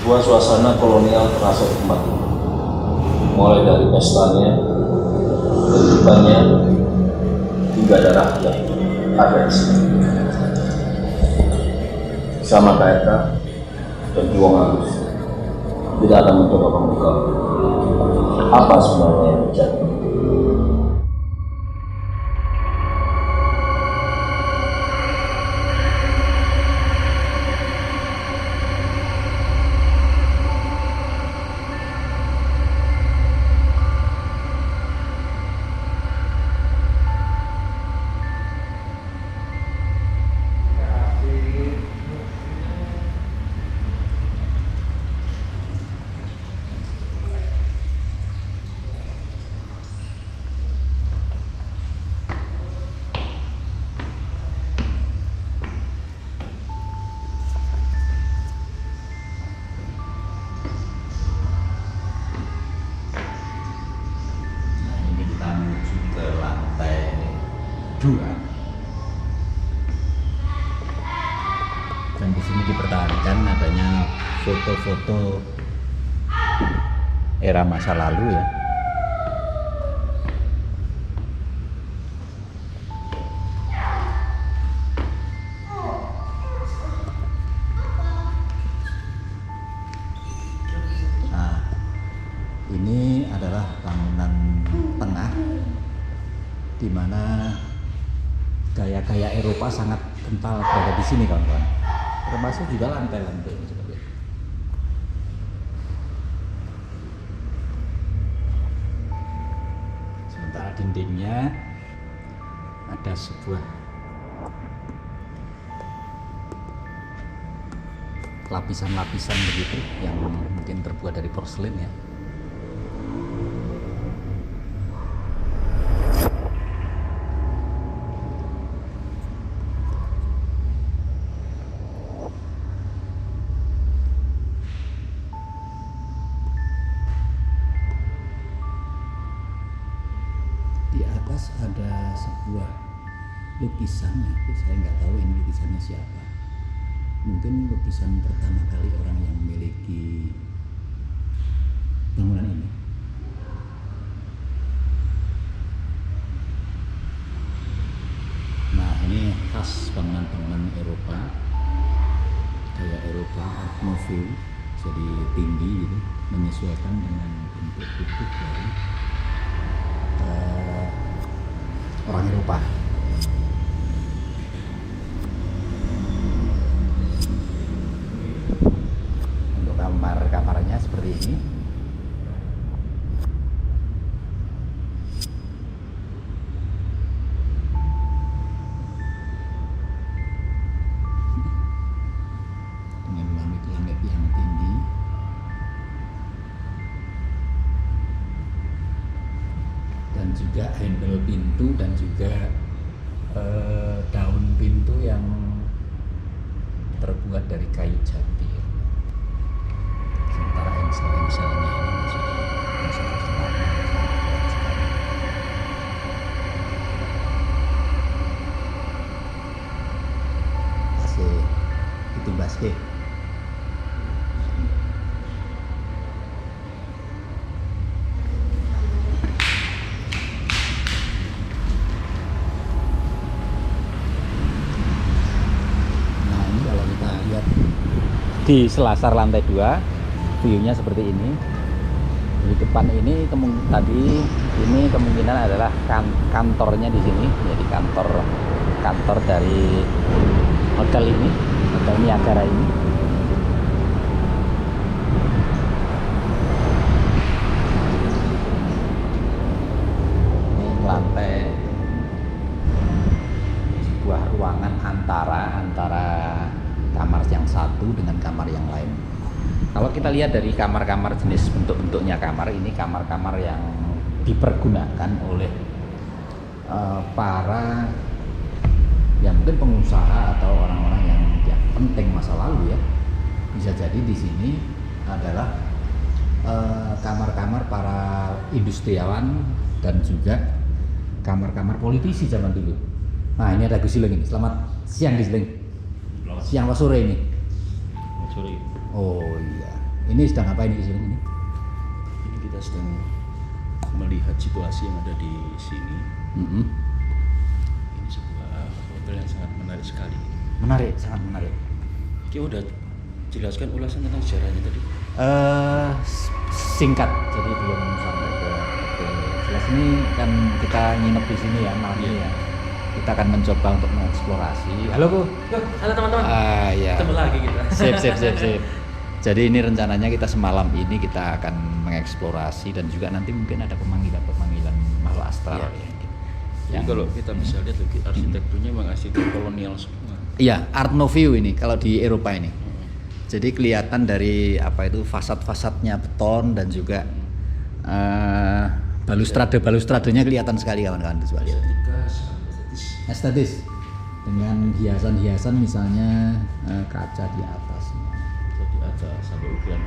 sebuah suasana kolonial terasa di tempat ini. Mulai dari pestanya, kehidupannya, hingga darahnya ada di sini. Sama KRK dan Juang Agus tidak akan mencoba membuka apa sebenarnya yang terjadi. Dua. Dan di sini dipertahankan adanya foto-foto era masa lalu ya. Nah, ini adalah bangunan tengah di mana gaya-gaya Eropa sangat kental berada di sini kawan-kawan. Termasuk juga lantai-lantai seperti ini. Sementara dindingnya ada sebuah lapisan-lapisan begitu yang mungkin terbuat dari porselen ya. Di atas ada sebuah lukisan ya, saya nggak tahu ini lukisannya siapa. Mungkin lukisan pertama kali orang yang memiliki bangunan ini. Nah, ini khas bangunan-bangunan Eropa, gaya Eropa Art Nouveau, jadi tinggi gitu, menyesuaikan dengan bentuk tubuh dari orang Eropa. Untuk kamar-kamarnya seperti ini. Dengan langit-langit yang tinggi. Dan juga handle pintu dan juga daun pintu yang terbuat dari kayu jati. Sementara engsel-engselnya ini masih lama. Masih ditumbas ke. Di selasar lantai 2 view-nya seperti ini. Di depan ini tadi ini kemungkinan adalah kantornya di sini, jadi kantor dari hotel ini, Hotel Niagara ini. Ini lantai sebuah ruangan antara kamar yang satu dengan kamar yang lain. Kalau kita lihat dari kamar-kamar jenis bentuk-bentuknya kamar ini, kamar-kamar yang dipergunakan oleh para yang mungkin pengusaha atau orang-orang yang penting masa lalu ya. Bisa jadi di sini adalah kamar-kamar para industriawan dan juga kamar-kamar politisi zaman dulu. Nah, ini ada Gus Sileng ini. Selamat siang Gus Sileng. Siang apa sore ini? Sore. Oh iya, Ini sedang apa ini di sini? Ini kita sedang melihat situasi yang ada di sini. Ini sebuah hotel yang sangat menarik sekali. Menarik, sangat menarik. Kita udah jelaskan ulasan tentang sejarahnya tadi. Singkat, jadi belum sampai ke hotel. Jelas ini kan kita nginep di sini ya malam ini ya. Kita akan mencoba untuk mengeksplorasi. Halo Bu. Halo teman-teman. Iya. Ketemu lagi kita. Sip. Jadi ini rencananya kita semalam ini kita akan mengeksplorasi dan juga nanti mungkin ada pemanggilan makhluk astral Iya. ya. Jadi kalau kita bisa lihat lagi arsitekturnya memang arsitektur kolonial semua. Iya, Art Nouveau ini kalau di Eropa ini. Jadi kelihatan dari apa itu fasad-fasadnya beton dan juga balustradenya kelihatan sekali kawan-kawan visual. Estetika, sangat estetis. Estetis dengan hiasan-hiasan misalnya kaca di atas. Jadi ada sampai ukiran.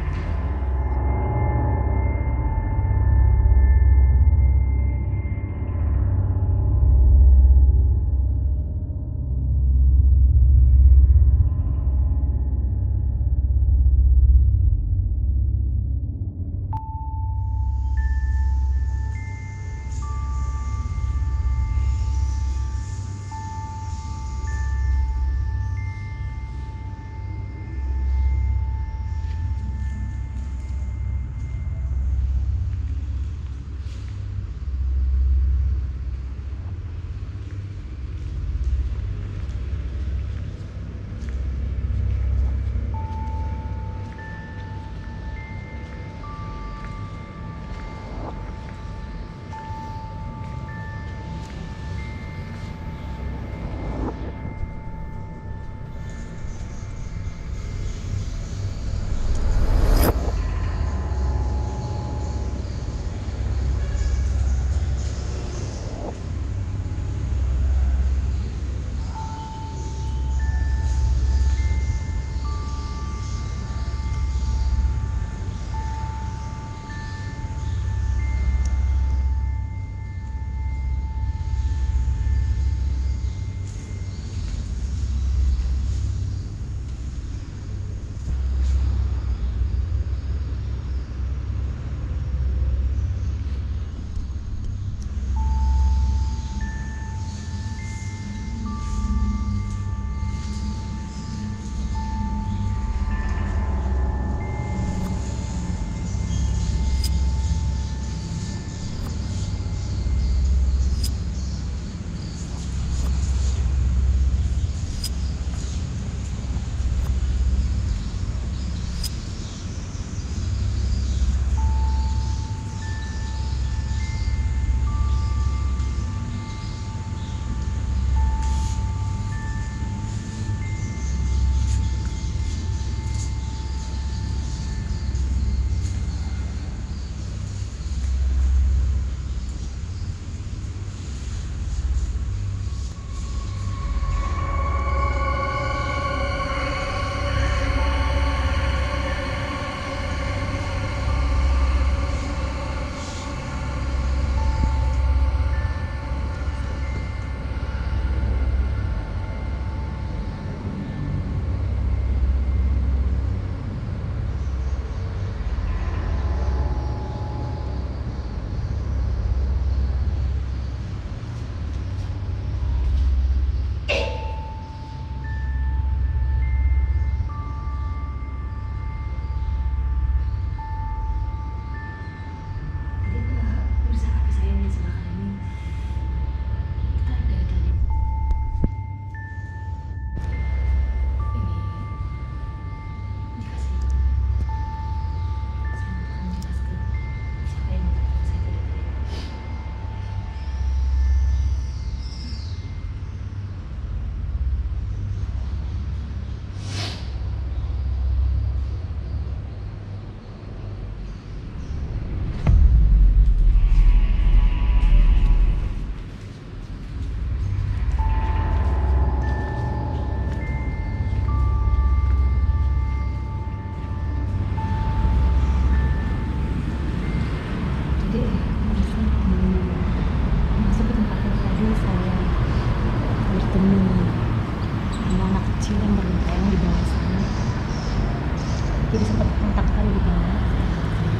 jadi sempat kontak sekali di bawah,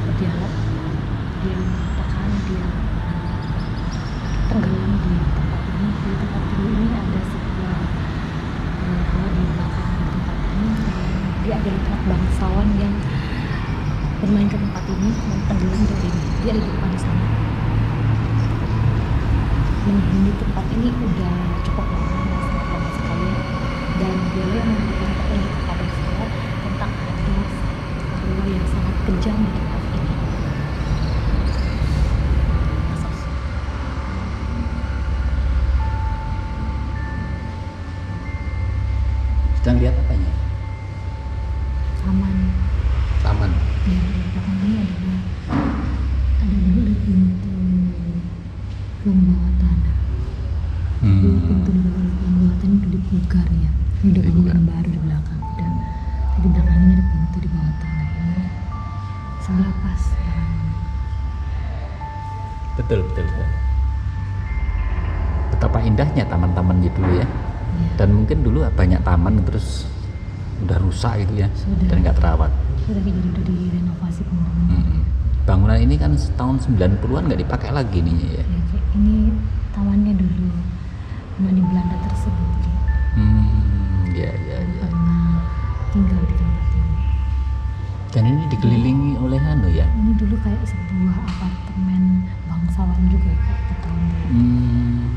berdialog. Dia mengatakan dia tenggelam di tempat ini. Di tempat ini ada sebuah gua di belakang tempat ini. Dia adalah anak bangsawan yang bermain ke tempat ini dan tenggelam dari ini. Dia ada di depan sana. Menghuni tempat ini udah cukup lama, sangat lama sekali. Dan dia yang memberikan petunjuk kepada saya tentang ada arwah yang sangat kejam di tempat ini. Sedang lihat apanya? Taman. Taman. Ya, di belakang ini ada pintu lubang bawah tanah. Pintu di lubang bawah tanah udah dipugar ya. Ini udah bangunan baru di belakang. Udah. Di belakang ini ada pintu di bawah tanah ini. Sebelah pas. Betul. Betapa indahnya taman-taman itu ya. Dan mungkin dulu banyak taman terus udah rusak gitu ya. Sudah. Dan nggak terawat. Sudah direnovasi teman-teman. Bangunan ini kan tahun 90-an nggak dipakai lagi nih ya. Ya, kayak ini tamannya dulu di Belanda tersebut. Ya. Pernah tinggal di tempat ini. Dan ini dikelilingi oleh ya. Ini dulu kayak sebuah apartemen bangsawan juga di tahun dulu.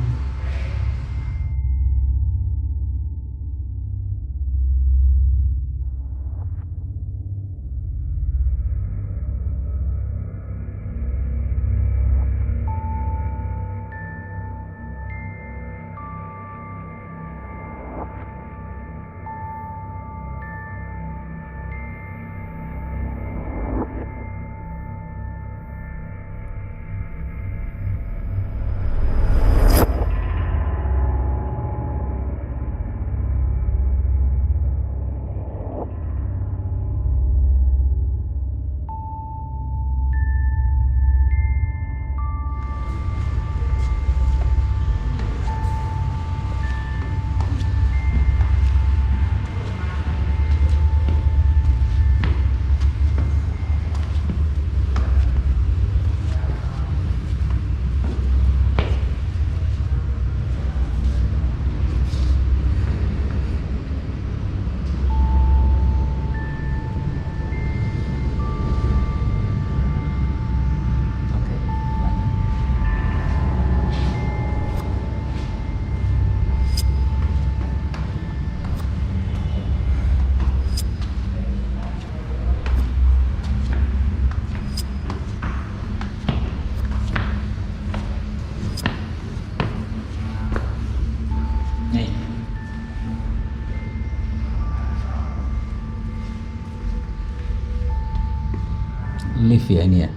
Lift ya ini ya.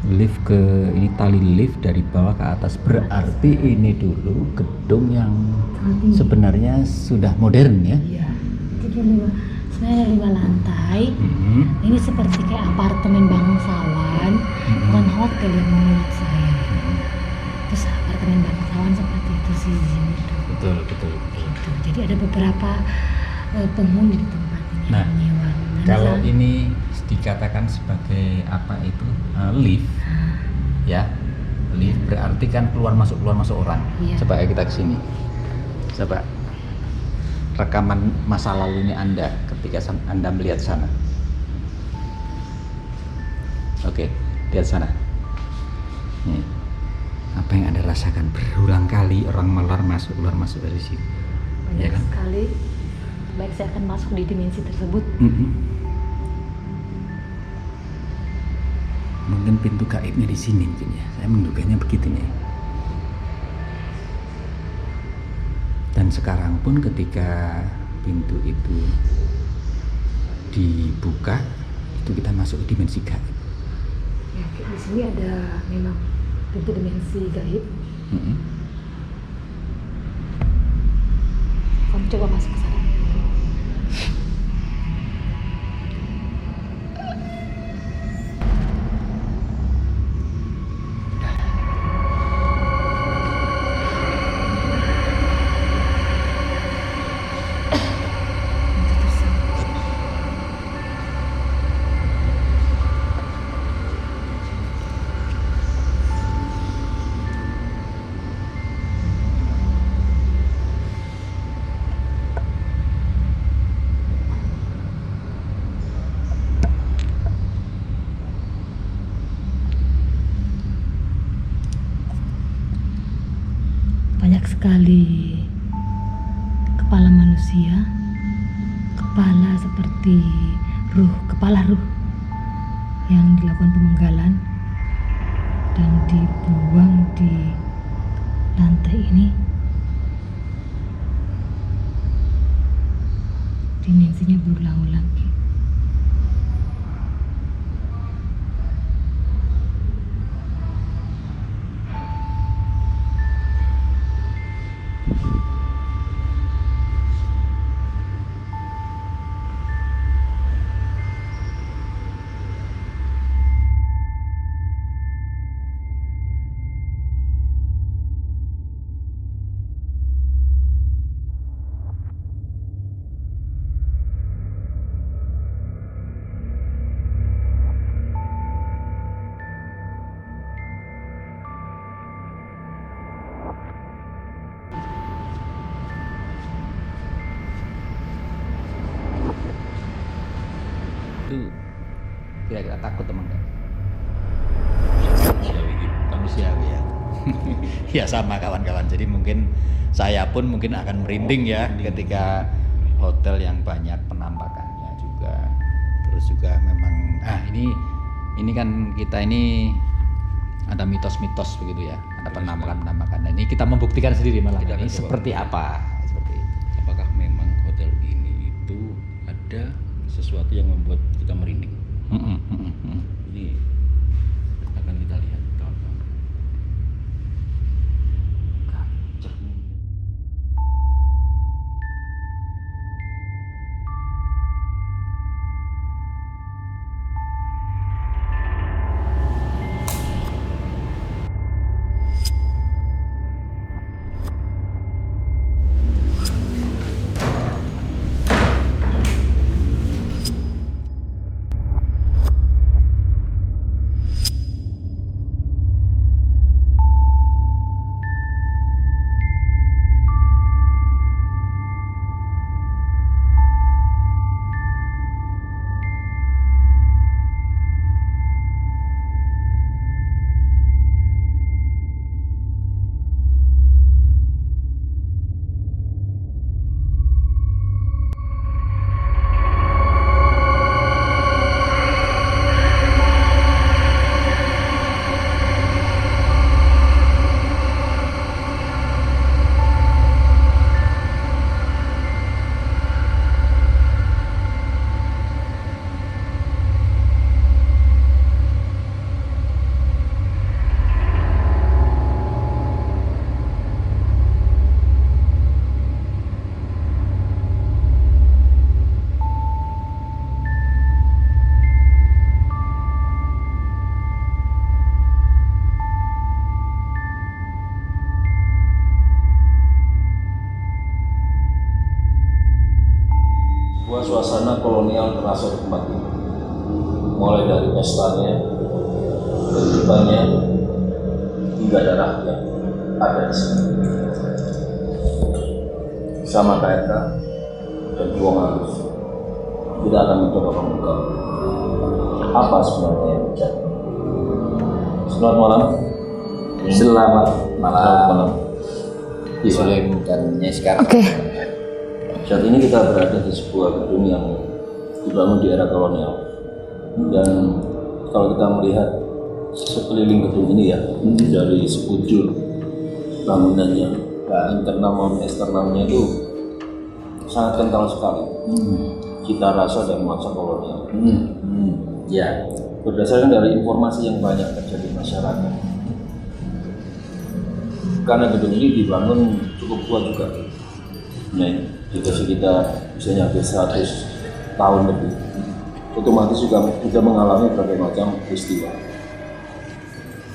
Lift ke ini, tali lift dari bawah ke atas, berarti ini dulu gedung yang sebenarnya sudah modern ya. Iya. Jadi sebenarnya 5 lantai. Ini seperti kayak apartemen bangsawan, bukan hotel yang menurut saya. Terus apartemen bangsawan seperti itu sih di sini. Betul. Gitu. Jadi ada beberapa penghuni di tempat ini. Nah, menyewa. kalau ini dikatakan sebagai apa itu lift ya, lift berarti kan keluar masuk orang. Iya. Coba kita kesini, coba rekaman masa lalunya Anda ketika Anda melihat sana. Oke, lihat sana. Nih, apa yang Anda rasakan berulang kali orang keluar masuk dari sini. Banyak Ya kan? sekali. Baik, saya akan masuk di dimensi tersebut. Mungkin pintu gaibnya di sini mungkin ya. Saya menduganya begitu nih. Dan sekarang pun ketika pintu itu dibuka, itu kita masuk ke dimensi gaib. Ya, di sini ada memang pintu dimensi gaib. Kamu coba masuk ke sana. sekali kepala manusia, kepala seperti kepala ruh yang dilakukan pemenggalan dan dibuang di lantai ini. Dimensinya berulang-ulang. Itu kira-kira takut teman nggak? Manusiawi ya. Ya sama kawan-kawan. Jadi mungkin saya pun mungkin akan merinding ya ketika hotel yang banyak penampakannya juga. Terus juga memang ini kan kita ini ada mitos-mitos begitu ya, ada penampakan-penampakan. Dan ini kita membuktikan sendiri malam Kita ini akan coba seperti apa, seperti itu. Apakah memang hotel ini itu ada sesuatu yang membuat kita merinding? Ini akan kita lihat kawan-kawan. Sebuah suasana kolonial terasa di tempat ini, mulai dari pestanya, kehidupannya, hingga darah yang ada di sini. Sama KRK dan Juang Agus tidak akan mencoba mengungkap apa sebenarnya yang terjadi. Selamat malam. Selamat malam. Islam dan sekarang. Oke. Saat ini kita berada di sebuah gedung yang dibangun di era kolonial, dan kalau kita melihat sekeliling gedung ini ya, dari sekujur bangunannya, internal maupun eksternalnya itu sangat kental sekali cita rasa dan nuansa kolonial. Ya, Berdasarkan dari informasi yang banyak terjadi di masyarakat, karena gedung ini dibangun cukup kuat juga. Nah, jika kita bisa nyampe 100 tahun lebih, otomatis juga mengalami berbagai macam peristiwa,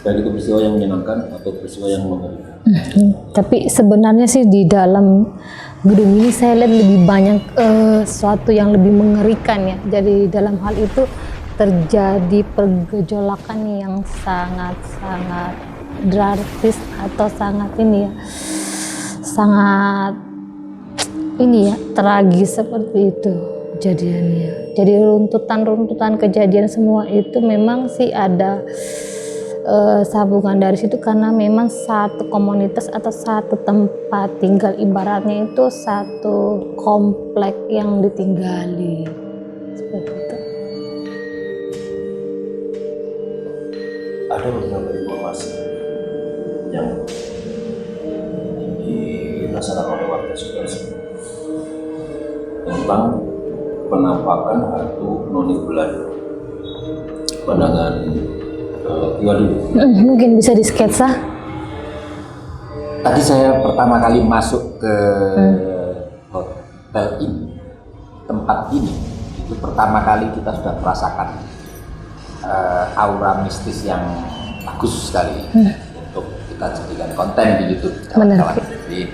baik itu peristiwa yang menyenangkan atau peristiwa yang mengerikan. Tapi sebenarnya sih di dalam gedung ini saya lihat lebih banyak sesuatu yang lebih mengerikan ya. Jadi dalam hal itu terjadi pergejolakan yang sangat-sangat drastis atau sangat tragis seperti itu kejadiannya. Jadi runtutan kejadian semua itu memang sih ada sambungan dari situ karena memang satu komunitas atau satu tempat tinggal, ibaratnya itu satu komplek yang ditinggali seperti itu. Ada beberapa informasi yang dirasakan oleh warga sekitar tentang penampakan hantu noni Belanda. Pandangan Tia dulu. Mungkin bisa disketsa. Tadi saya pertama kali masuk ke hotel ini, tempat ini, itu pertama kali kita sudah merasakan aura mistis yang bagus sekali untuk kita jadikan konten di YouTube. Benar. Jadi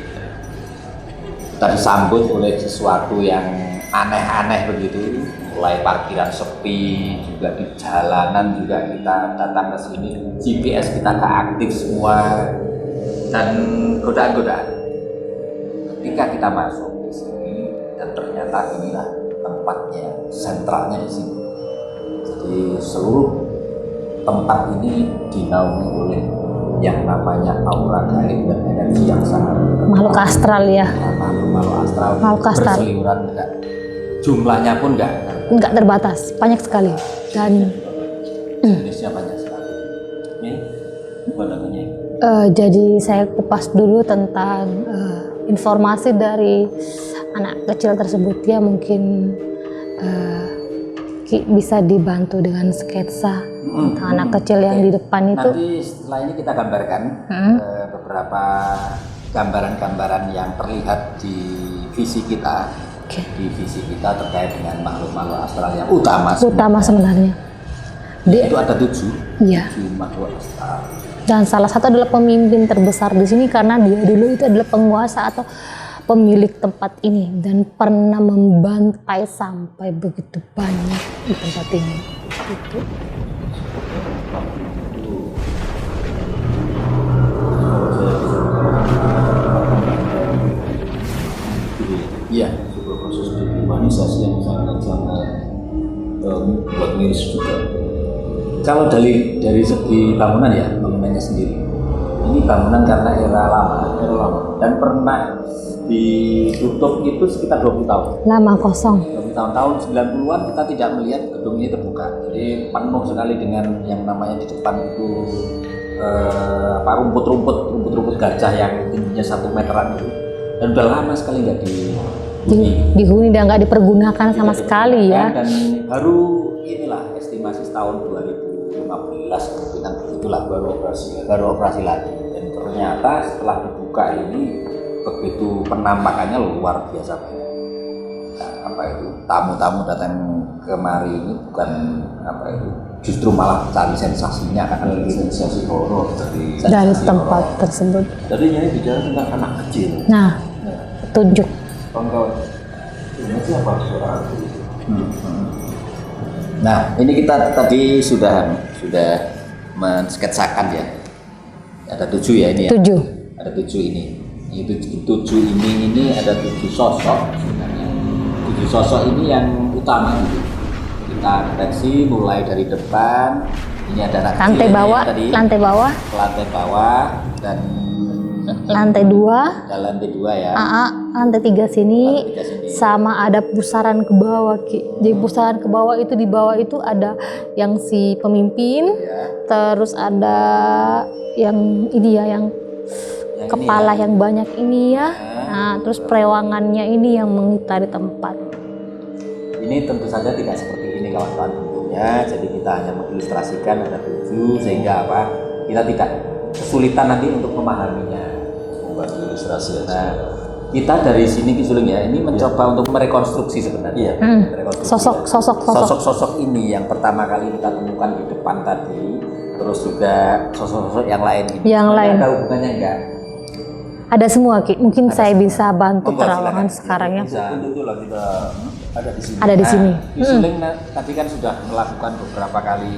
kita disambut oleh sesuatu yang aneh-aneh begitu, mulai parkiran sepi, juga di jalanan juga kita datang ke sini, GPS kita nggak aktif semua, dan godaan-godaan. Ketika kita masuk di sini, dan ternyata inilah tempatnya, sentralnya di sini. Jadi seluruh tempat ini dinaungi oleh yang namanya aura gaib dan energi yang sangat Makhluk astral ya. makhluk astral Makhluk astral. berseliweran, enggak, jumlahnya pun Enggak terbatas, banyak sekali. Dan jenisnya banyak sekali. Ini pandangannya. jadi saya kupas dulu tentang informasi dari anak kecil tersebut ya, mungkin bisa dibantu dengan sketsa tentang anak kecil yang di depan itu. Nanti setelah ini kita gambarkan beberapa gambaran-gambaran yang terlihat di visi kita, di visi kita terkait dengan makhluk-makhluk astral yang utama Sebenarnya. itu ada 7 Iya. makhluk astral. Dan salah satu adalah pemimpin terbesar di sini karena dia dulu itu adalah penguasa atau pemilik tempat ini dan pernah membantai sampai begitu banyak di tempat ini. Itu. Iya. Sebuah proses dehumanisasi yang sangat-sangat buat miris juga. Kalau dari segi bangunan ya, bangunannya sendiri. Ini bangunan karena era lama dan pernah ditutup itu sekitar 20 tahun. Lama kosong. Tahun-tahun 90-an kita tidak melihat gedung ini terbuka. Jadi penuh sekali dengan yang namanya di depan itu rumput-rumput gajah yang tingginya 1 meteran itu. Dan udah lama sekali nggak Dihuni dan nggak dipergunakan sama sekali ya. Dan baru inilah estimasi tahun 2015 mungkin begitulah baru operasi lagi. Dan ternyata setelah dibuka ini begitu penampakannya luar biasa banyak. Nah, tamu-tamu datang kemari ini bukan justru malah cari sensasinya, akan lebih sensasi horor Dari tempat tersebut. Tadi Nyai bicara tentang anak kecil. Nah, tunjuk. Kawan-kawan, ini siapa suara itu? Nah, ini kita tadi sudah mensketsakan ya. Ada 7 ya ini ya. 7. Ada 7 ini. Itu 7 ini ada 7 sosok sebenarnya. 7 sosok ini yang utama gitu. Kita deteksi mulai dari depan. Ini ada anak Lantai kecil bawah, tadi. lantai bawah, Lantai bawah dan lantai 2. lantai 2 ya. Lantai 3 sini. Lantai 3 sini. Sama ada pusaran ke bawah, Ki. Jadi pusaran ke bawah itu, di bawah itu ada yang si pemimpin, Ya. terus ada yang ini ya, yang Yang kepala ini ya. yang banyak ini ya. Nah, terus perewangannya ini yang mengitari tempat. Ini tentu saja tidak seperti ini kawan-kawan bentuknya, jadi kita hanya mengilustrasikan ada 7 sehingga kita tidak kesulitan nanti untuk memahaminya. Membuat ilustrasi aja. Nah, kita dari sini Ki Suling ya, ini mencoba untuk merekonstruksi sebenarnya. Merekonstruksi sosok-sosok ini yang pertama kali kita temukan di depan tadi, terus juga sosok-sosok yang lain ini. Yang lain. Ada hubungannya enggak? Ada semua, Ki. Mungkin saya bisa bantu Monggo, terawangan silakan. sekarang ya. Bisa. Itulah kita ada di sini. Ada di sini. Ki Suling tadi kan sudah melakukan beberapa kali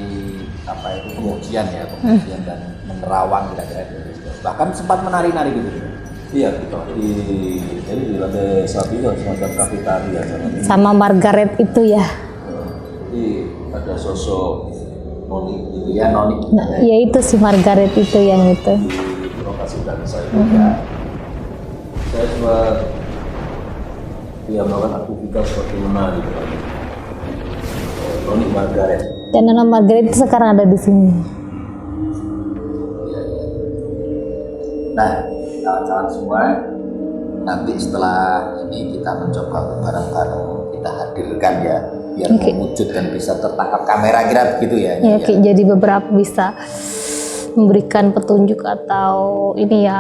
pengujian ya, pengujian dan menerawang kira-kira gitu. Bahkan sempat menari-nari gitu. Iya, kita jadi di lantai 1 itu semacam kafetaria Sama Margaret itu ya. Jadi ada sosok Noni gitu ya, Noni. Nah, ya itu si Margaret itu yang itu. Lokasi dan saya juga. Saya cuma melakukan aktivitas seperti menari gitu. Noni Margaret. Dan Nona Margaret itu sekarang ada di sini. Nah, kawan-kawan semua, nanti setelah ini kita mencoba bareng-bareng kita hadirkan ya, biar Oke. mewujud dan bisa tertangkap kamera kira begitu ya. Ya, oke, jadi beberapa bisa memberikan petunjuk atau ini ya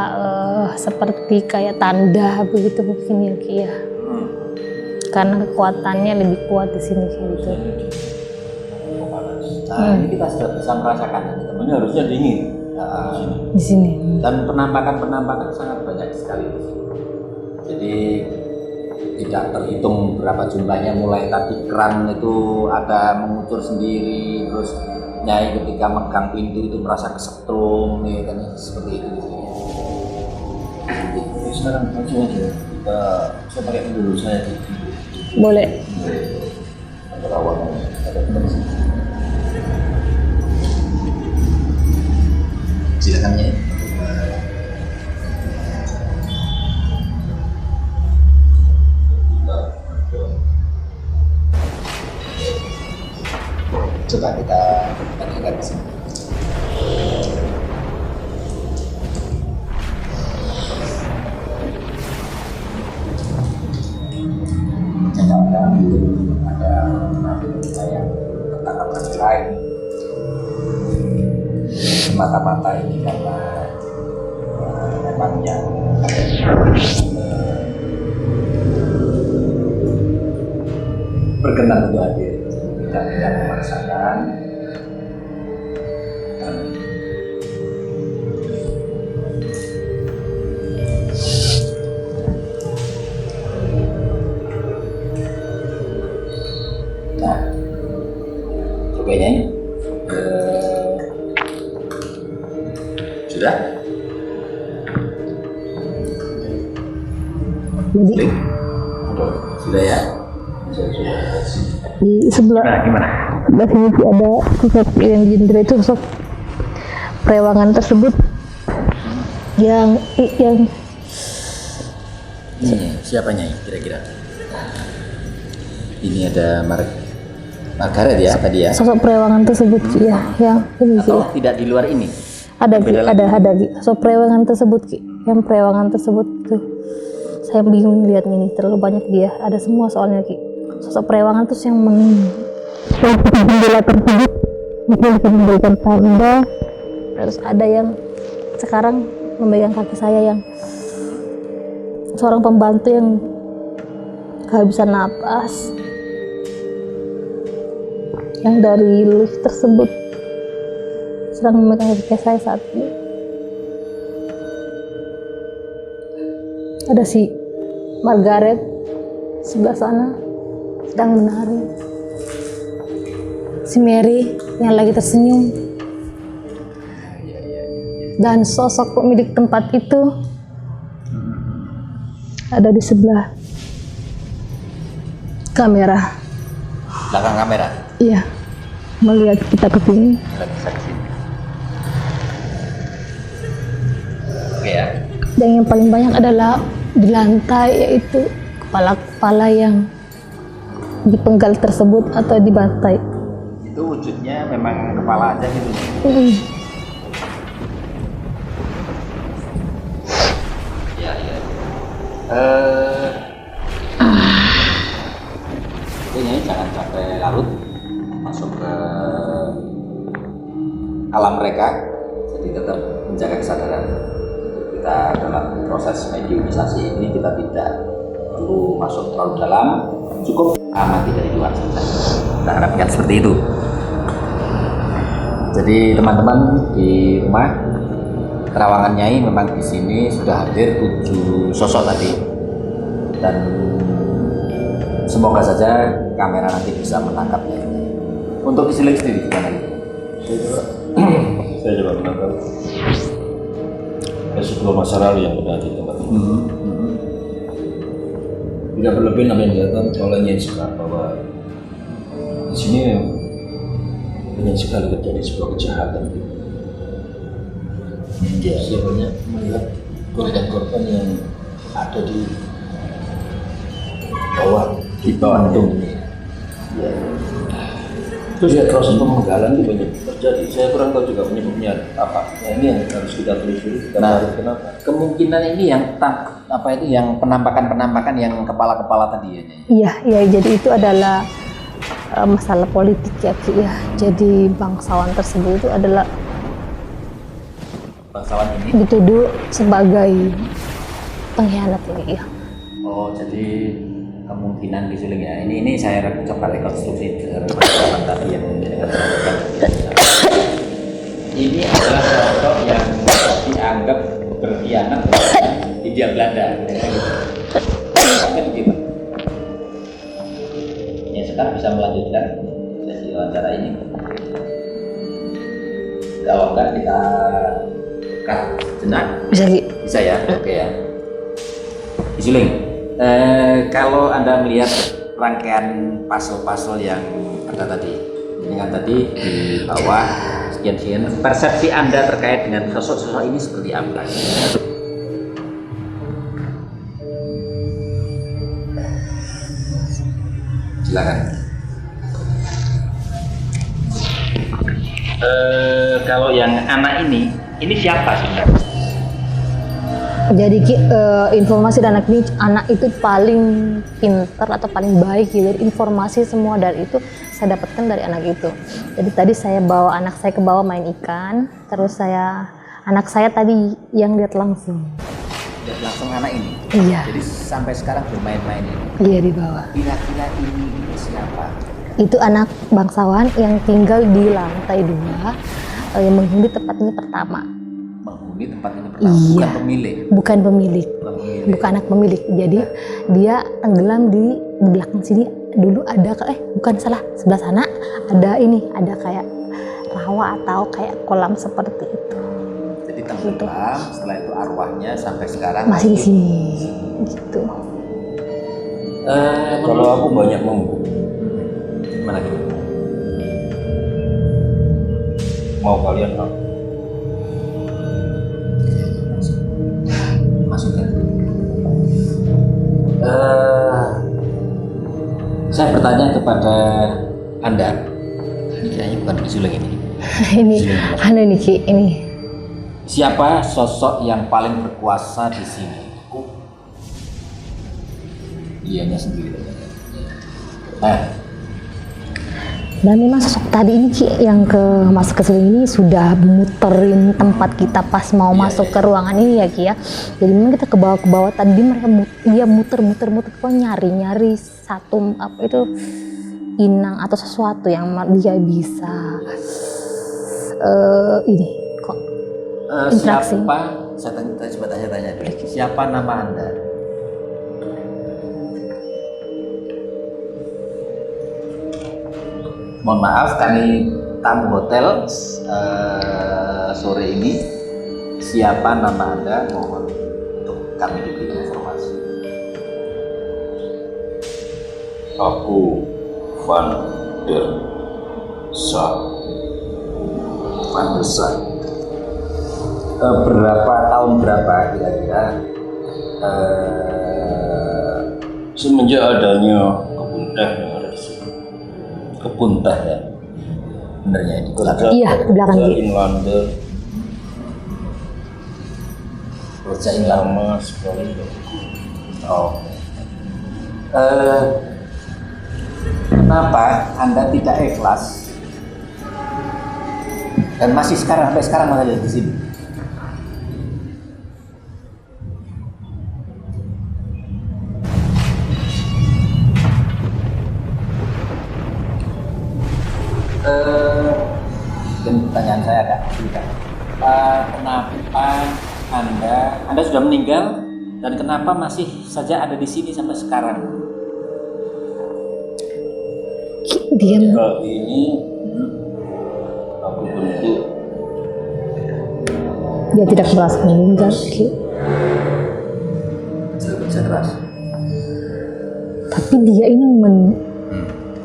seperti kayak tanda begitu mungkin ya Ki ya. Karena kekuatannya lebih kuat di sini kayak gitu. Nah, ini kita sudah bisa merasakan teman-teman. Ini harusnya dingin. Di sini. Dan penampakan sangat banyak sekali di sini. Jadi tidak terhitung berapa jumlahnya, mulai tadi keran itu ada mengucur sendiri, terus Nyai ketika megang pintu itu merasa kesetrum nih kan seperti itu di sini. Jadi sekarang langsung aja saya pakai dulu saya di Boleh. Terawangan ada terus. Silakan Nyai. Coba kita tanyakan di sini. Ada kita yang tertangkap lain. Mata-mata ini karena memang yang berkenan untuk hadir, tidak memaksakan. Nah, coba ya. Sudah? Jadi Sudah ya? di sebelah Gimana? sebelah sini sih ada sosok yang di jendela itu sosok perewangan tersebut yang Ini siapa Nyai kira-kira? Ini ada Margaret ya tadi ya? sosok perewangan tersebut Ki, ya yang ini sih Atau tidak di luar ini? ada Ki, beda lagi. ada Ki. Sosok perewangan tersebut Ki, yang perewangan tersebut tuh saya bingung lihatnya ini terlalu banyak dia, ada semua soalnya Ki. Sosok perewangan terus yang jendela tersebut mungkin bisa memberikan tanda, terus ada yang sekarang memegang kaki saya yang seorang pembantu yang kehabisan napas yang dari lift tersebut sedang memegang kaki saya saat ini. Ada si Margaret sebelah sana sedang menari. Si Mary yang lagi tersenyum. Dan sosok pemilik tempat itu ada di sebelah kamera. Belakang kamera? Iya, melihat kita ke sini. Lagi saksi. Oke ya. Dan yang paling banyak adalah di lantai, yaitu kepala-kepala yang dipenggal tersebut atau dibantai. Itu wujudnya memang kepala aja gitu. Iya. Ini jangan sampai larut masuk ke alam mereka, jadi tetap menjaga kesadaran. Kita dalam proses mediumisasi ini kita tidak perlu masuk terlalu dalam, cukup amati dari luar saja. Kita harapkan seperti itu. Jadi teman-teman di rumah, Terawangan Nyai memang di sini sudah hadir 7 sosok tadi, dan semoga saja kamera nanti bisa menangkapnya. Untuk Isiling sendiri gimana? Saya coba menangkap ada 10 masa lalu yang berada di tempat ini. Tidak berlebihan apa yang dilakukan oleh Nyai sekarang, bahwa di sini ingin sekali terjadi sebuah kejahatan. Ya, saya banyak melihat korban-korban yang ada di bawah gedung ini. Ya. Terus ya proses pemenggalan itu banyak terjadi. Saya kurang tahu juga penyebabnya apa. Nah, ini yang harus kita telusuri. Kita tahu kenapa. Kemungkinan ini yang yang penampakan yang kepala-kepala tadi ya. Iya, iya. Jadi itu adalah masalah politik ya, Ki, ya. Jadi bangsawan tersebut itu adalah Bangsawan ini. dituduh sebagai pengkhianat ini, ya. Oh, jadi kemungkinan disuling ya. Ini saya coba rekonstruksi rekaman tadi yang ini adalah sosok yang dianggap berkhianat di Hindia Belanda. Kan gitu. Ya, sekarang bisa melanjutkan sesi wawancara ini. Kalau enggak kita cut sejenak. Bisa, Ki. Bisa ya, oke ya. Disuling. Kalau Anda melihat rangkaian puzzle-puzzle yang ada tadi, ini kan tadi di bawah sekian-sekian, persepsi Anda terkait dengan sosok-sosok ini seperti apa? Silakan. Kalau yang anak ini siapa sebenarnya? Jadi Ki, informasi dan anak itu paling pintar atau paling baik gitu. Informasi semua dari itu saya dapatkan dari anak itu. Jadi tadi saya bawa anak saya ke bawah main ikan, terus anak saya tadi yang lihat langsung. Lihat langsung anak ini. Iya. Jadi sampai sekarang bermain-main ini. Iya, di bawah. Kira-kira ini siapa? Itu anak bangsawan yang tinggal di lantai 2 yang menghuni tempat ini pertama. Menghuni tempat ini pertama, Iya. bukan pemilik. Bukan pemilik. Bukan anak pemilik. Jadi dia tenggelam di belakang sini. Dulu ada bukan salah, sebelah sana ada kayak rawa atau kayak kolam seperti itu. Jadi tenggelam, setelah itu arwahnya sampai sekarang Masih di sini. Gitu. Kalau aku banyak membuk, Gimana gitu? mau kalian tahu? Masukkan. Saya bertanya kepada Anda. Ini kayaknya bukan disuling ini. ini Ki, ini. Siapa sosok yang paling berkuasa di sini? Dianya sendiri. Dan memang sosok tadi ini Ki yang masuk ke sini ini sudah muterin tempat kita pas mau masuk ke ruangan ini ya Ki ya. Jadi memang kita ke bawah tadi dia muter kok nyari satu inang atau sesuatu yang dia bisa ini kok interaksi. Siapa? Coba tanya dulu. Siapa nama Anda? Mohon maaf, kami tamu hotel sore ini. Siapa nama Anda? Mohon untuk kami diberi informasi. Aku Van der Sar. Van der Sar. Tahun berapa kira-kira? Semenjak adanya kebun teh yang ada di sini. Kebun teh ya. Benernya di belakang. Iya, di belakang Ki. Inlander Kerjain lama. lama sekali. Oh. Kenapa Anda tidak ikhlas dan masih sampai sekarang masih ada di sini? Dan pertanyaan saya agak sulit. Kenapa Anda sudah meninggal dan kenapa masih saja ada di sini sampai sekarang? Dia Kali ini aku bentuk dia tidak merasa meninggal Ki. Bisa keras. Tapi dia ini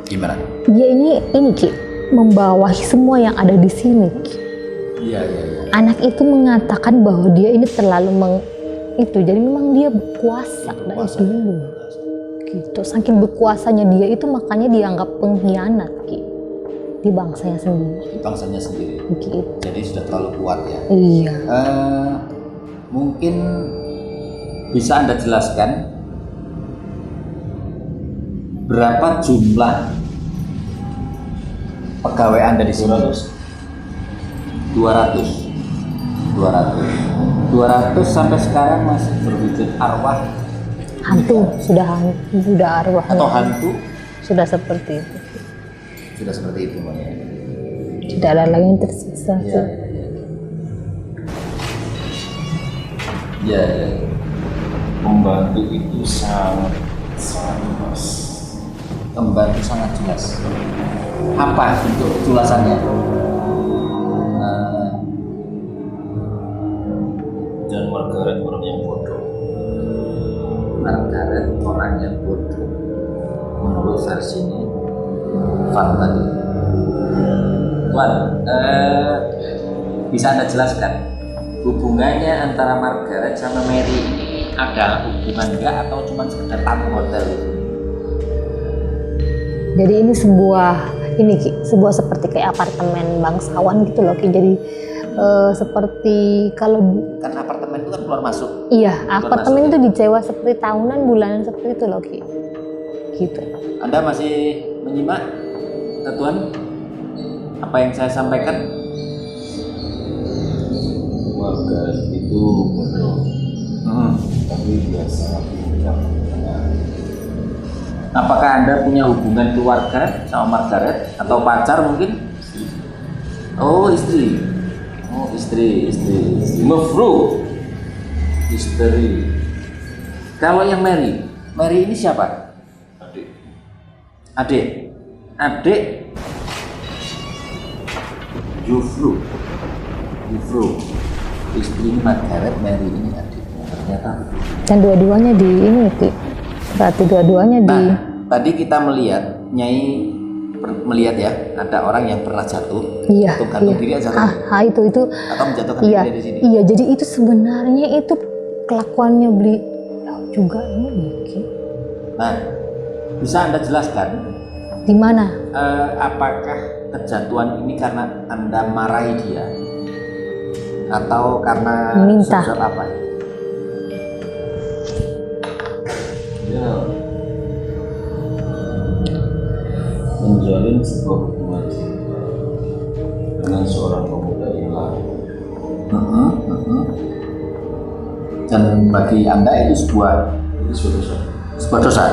Gimana? dia ini Ki membawahi semua yang ada di sini. Iya, iya, iya. Anak itu mengatakan bahwa dia ini terlalu itu, jadi memang dia berkuasa dari dulu. Gitu, saking berkuasanya dia itu makanya dianggap pengkhianat di bangsanya sendiri. Di bangsanya sendiri. Gitu. Jadi sudah terlalu kuat ya. Iya. Mungkin bisa Anda jelaskan berapa jumlah pegawai Anda di sini? 200 sampai sekarang masih berwujud arwah Hantu, sudah arwah. atau hantu? Sudah seperti itu. Sudah seperti itu, Mbak, ya. Tidak ada lagi yang tersisa. Iya. Iya, iya. Pembantu itu sangat jelas. Pembantu sangat jelas. Apa bentuk jelasannya? Dan Margaret orang yang bodoh. Margaret orang yang bodoh. Menurut versi ini, Van tadi. Tuan, bisa Anda jelaskan hubungannya antara Margaret sama Mary ini ada hubungan enggak atau cuma sekedar tamu hotel itu? Jadi ini sebuah seperti kayak apartemen bangsawan gitu loh Ki. Jadi seperti kalau Kan apartemen itu kan keluar masuk. iya, apartemen itu disewa seperti tahunan, bulanan seperti itu loh Ki. Gitu. Anda masih menyimak, Tuan? Apa yang saya sampaikan? Margaret itu bodoh. Tapi dia sangat bijak. Apakah Anda punya hubungan keluarga sama Margaret atau pacar mungkin? Oh, istri. Oh, istri. Mevrouw. Istri. Kalau yang Mary ini siapa? Adik. Jufru. Istri Margaret, Mary ini adik. Ternyata. Dan dua-duanya di ini Ki. Berarti dua-duanya di Tadi kita melihat Nyai melihat ya, ada orang yang pernah jatuh. iya. Untuk gantung diri aja. Itu Atau menjatuhkan iya. diri di sini. Iya, jadi itu sebenarnya itu kelakuannya beli juga ini Ki. Nah, bisa Anda jelaskan Di mana? apakah kejatuhan ini karena Anda marahi dia atau karena Minta. sebab apa? Ya, menjalin sebuah hubungan dengan seorang pemuda yang lain. Dan bagi Anda itu sebuah dosa.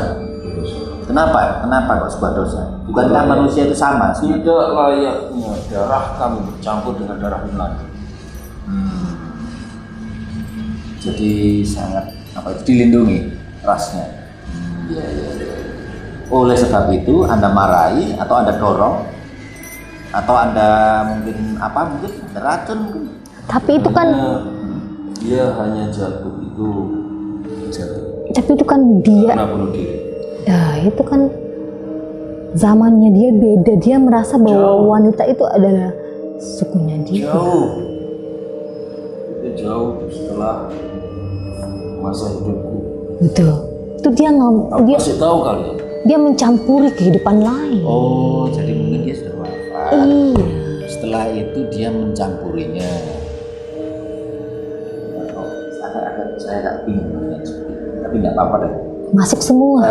Kenapa kok sebuah dosa? Bukankah manusia itu sama? Tidak layaknya darah kami bercampur dengan darah yang lain. Jadi sangat dilindungi rasnya. Iya. Oleh sebab itu Anda marahi atau Anda dorong atau Anda mungkin ada racun mungkin. Tapi itu kan Dia hanya jatuh. tapi itu kan dia. Karena bunuh diri. Ya, itu kan zamannya dia beda. Dia merasa bahwa wanita itu adalah sukunya dia. Jauh setelah masa hidupku. Betul. Itu dia dia Masih tahu kalian. dia mencampuri kehidupan lain. Oh, jadi mungkin dia sudah wafat. Iya. Setelah itu dia mencampurinya. Saya agak bingung dengan seperti itu. Tapi nggak apa-apa deh. Masuk semua.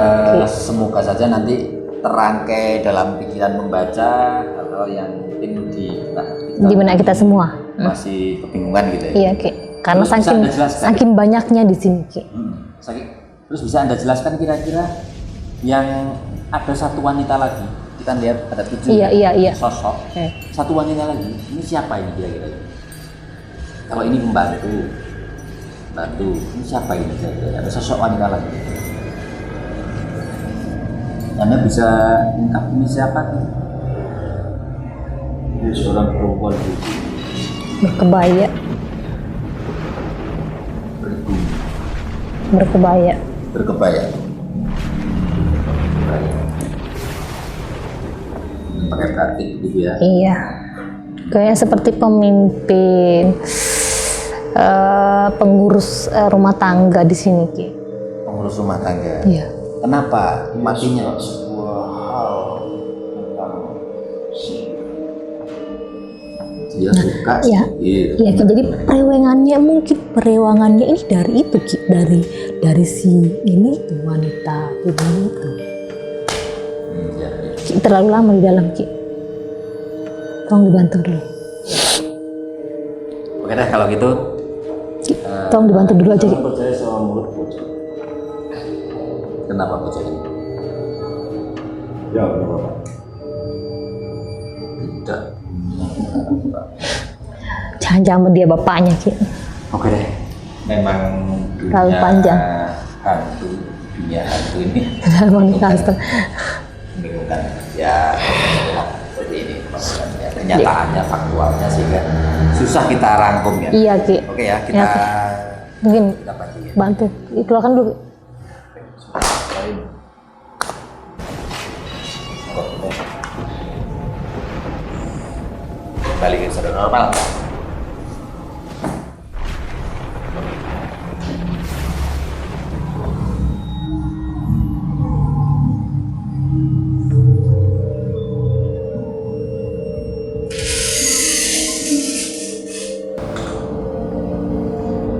Semoga saja nanti terangkai dalam pikiran membaca hal-hal yang mungkin Di benak kita semua. masih kebingungan gitu ya. Iya, Ki. Karena Terus bisa Anda jelaskan? saking banyaknya di sini, Ki. Terus bisa Anda jelaskan kira-kira yang ada satu wanita lagi, kita lihat ada 7 Iya. sosok, satu wanita lagi, ini siapa ini kira-kira? Kalau ini pembantu, ini siapa ini kira-kira? Ada sosok wanita lagi. Anda bisa ungkap ini siapa? Ini seorang perempuan Berkebaya. pakai batik gitu ya. Iya, kayak seperti pemimpin pengurus rumah tangga di sini Ki. Pengurus rumah tangga. Iya. Kenapa matinya? Sebuah hal tentang dia suka Iya. sedikit. Iya Ki, jadi perewangannya ini dari itu Ki, dari si ini tuh wanita pribumi itu. Ya, ya. Ki, terlalu lama di dalam Ki. Tolong dibantu dulu. Oke deh kalau gitu. Tolong dibantu dulu aja Ki. Kamu percaya sama mulut bocah? Kenapa percaya? Ya, kenapa? Tidak. Jangan-jangan dia bapaknya Ki. Oke deh. Memang Terlalu panjang. Dunia hantu ini Dalam manifestor. membingungkan. Ya, seperti ini teman-teman. Ya, kenyataannya, faktualnya sehingga susah kita rangkum ya. Iya Ki. Oke ya, kita Ya, Ki. Mungkin bantu ya. bantu. Keluarkan dulu. Balikin sudah normal.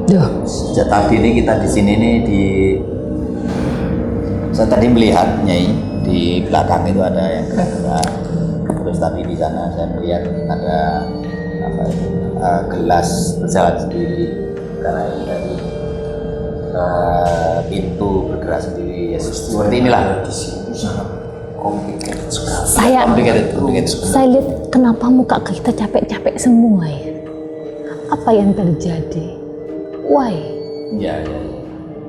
Duh. Sejak tadi ini kita di sini nih saya tadi melihat Nyai di belakang itu ada yang gerak-gerak. Terus tadi di sana saya melihat ada apa itu, gelas berjalan sendiri karena ini tadi pintu bergerak sendiri. Ya, seperti inilah. Di sini sangat complicated sekali. Saya lihat kenapa muka kita capek-capek semua ya. Apa yang terjadi? Why? Ya, ya, ya.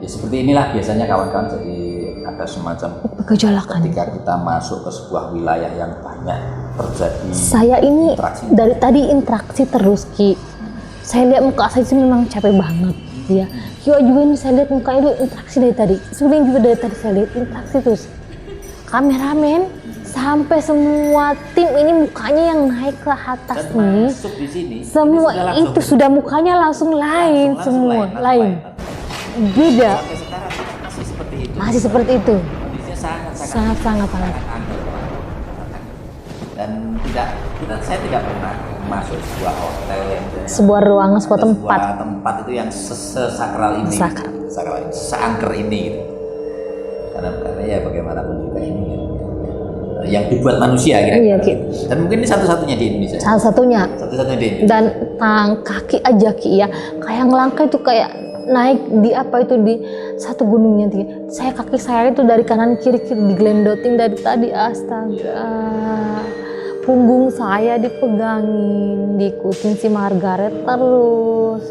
Ya seperti inilah biasanya kawan-kawan, jadi ada semacam Gejolakan. ketika kita masuk ke sebuah wilayah yang banyak terjadi Saya ini interaksi. dari tadi interaksi terus Ki. Saya lihat muka saya sih memang capek banget ya. Kio juga ini saya lihat mukanya itu interaksi dari tadi. Sebenarnya juga dari tadi saya lihat interaksi terus. Kameramen sampai semua tim ini mukanya yang naik ke atas nih. Masuk di sini. Semua ini sudah langsung- itu sudah mukanya langsung lain langsung semua, langsung lain. Beda. Sampai sekarang kita masih seperti itu. Masih seperti itu. Kondisinya Sangat. angker. Dan saya tidak pernah masuk sebuah hotel yang Sebuah ruangan, sebuah atau tempat. sebuah tempat itu yang sesakral ini, Sakral. sakral ini, seangker ini gitu. Karena ya bagaimanapun juga ini kan, yang dibuat manusia kira-kira. Iya, Ki. Dan mungkin ini satu-satunya di Indonesia. Salah satunya. Satu-satunya di Indonesia. Dan kaki aja Ki ya, kayak ngelangkah itu kayak naik di apa itu di satu gunungnya tinggi. Kaki saya itu dari kanan kiri digelendotin dari tadi, astaga. Punggung saya dipegangin, diikutin si Margaret terus.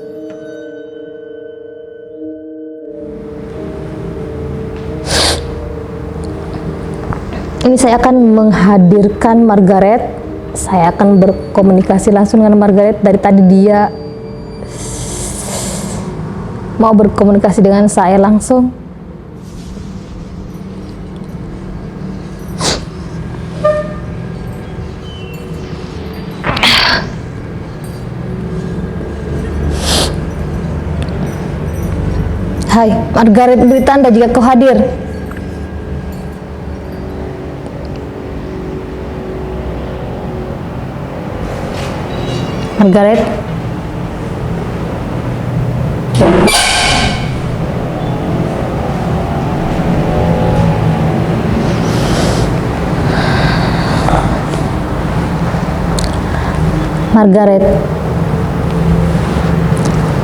Ini saya akan menghadirkan Margaret. Saya akan berkomunikasi langsung dengan Margaret. Dari tadi dia mau berkomunikasi dengan saya langsung. Hai, Margaret, beri tanda jika kau hadir. Margaret. Margaret,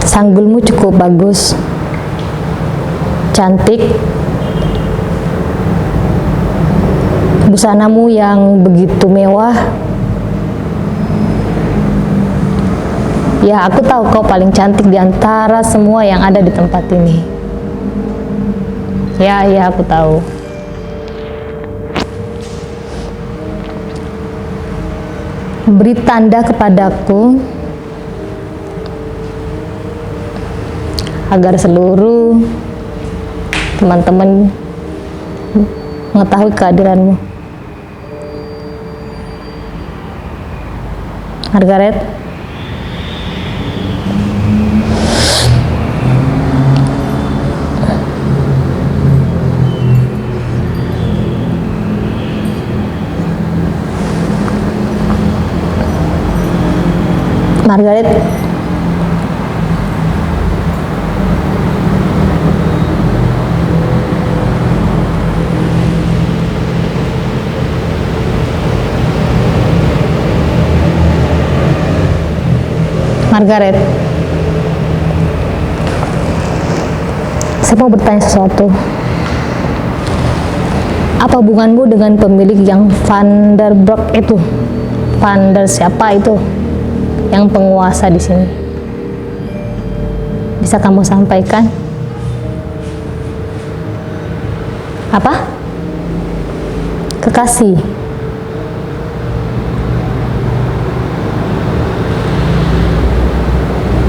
sanggulmu cukup bagus, cantik, busanamu yang begitu mewah. Ya, aku tahu kau paling cantik di antara semua yang ada di tempat ini. Ya, aku tahu. Beri tanda kepadaku agar seluruh teman-teman mengetahui kehadiranmu. Margaret. Margaret. Margaret, saya mau bertanya sesuatu. Apa hubunganmu dengan pemilik yang Van der Broek itu? Van der siapa itu? Yang penguasa di sini. Bisa kamu sampaikan? Apa? Kekasih.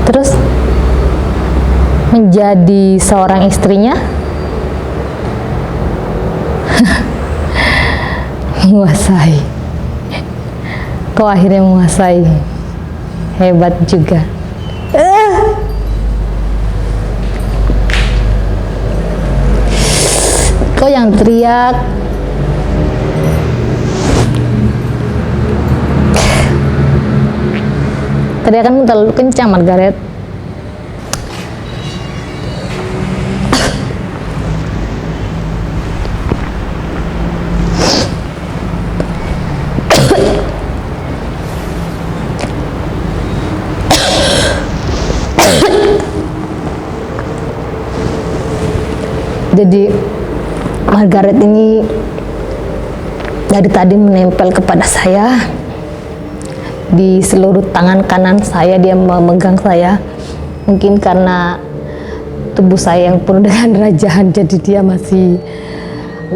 Terus menjadi seorang istrinya? Menguasai. Kau akhirnya menguasai. Hebat juga. Kau yang teriak. Teriakanmu terlalu kencang, Margaret. Jadi Margaret ini dari tadi menempel kepada saya. Di seluruh tangan kanan saya dia memegang saya. Mungkin karena tubuh saya yang penuh dengan rajahan, jadi dia masih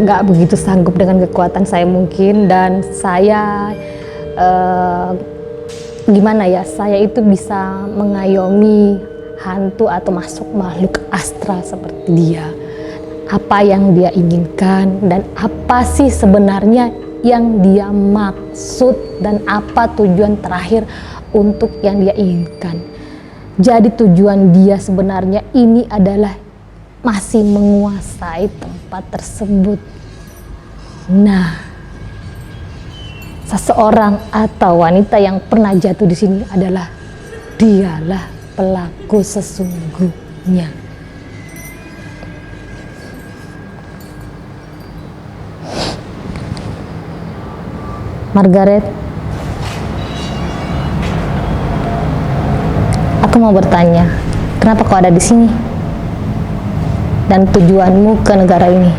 nggak begitu sanggup dengan kekuatan saya mungkin. Dan saya gimana ya, saya itu bisa mengayomi hantu atau masuk makhluk astral seperti dia. Apa yang dia inginkan dan apa sih sebenarnya yang dia maksud dan apa tujuan terakhir untuk yang dia inginkan. Jadi tujuan dia sebenarnya ini adalah masih menguasai tempat tersebut. Nah, seseorang atau wanita yang pernah jatuh di sini adalah dialah pelaku sesungguhnya. Margaret, aku mau bertanya, kenapa kau ada di sini? Dan tujuanmu ke negara ini?